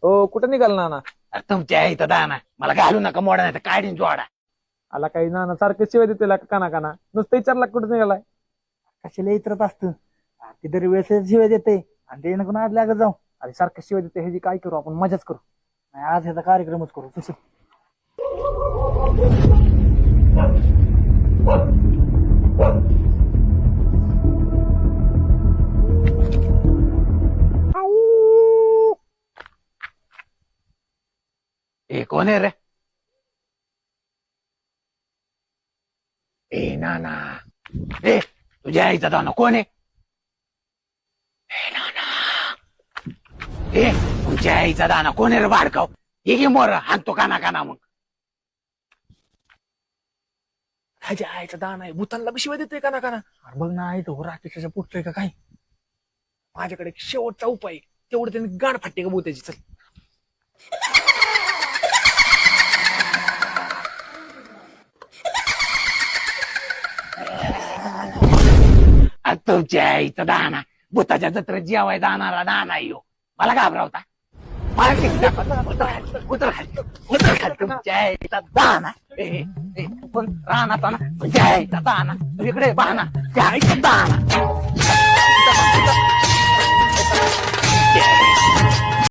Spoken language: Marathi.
हो कुठं निघाल नाना? तुमच्या इथं दाना मला घालू नका मोडा नाही तर काढीन जोडा. आला काही नाना सारखं शिवाय देते काना काना नुसतं विचारला कुठं निघालाय? कशाला इतरत असतं ते दर वेळेस शिवाय देते आणि ते नको आज लागत जाऊ. अरे सारखं शिवाय देते ह्याची काय करू आपण मजाच करू. नाही, आज ह्याचा कार्यक्रमच करू तसं. ए कोण आहे रे? ए नाना ए तुझ्या आईचा दाना कोण आहे? ए नाना ए तुमच्या आईचा दाना कोण आहे रे बाडकाव? हे घे मोर हाणतो काना काना मग. ह्याच्या आईचा दान आहे भूतांना बी शिवाय देतोय काना काना. अरे बघ ना आई तो राकेशच्या पुढचंय का काय? माझ्याकडे एक शेवटचा उपाय आहे. तेवढं त्यांनी गाड फाटते का भूताची. चल तुमच्या आईचा दाना भूताच्या जत्रेत जेवाय जाणारा दाना येऊ मला घाबरावता. मला किती दाखवता? उतर खाली तुमच्या आईचा दाना. तू पण राहणार ना तुमच्या आईचा दाना. तू इकडे बहाना त्या आईचा दाना.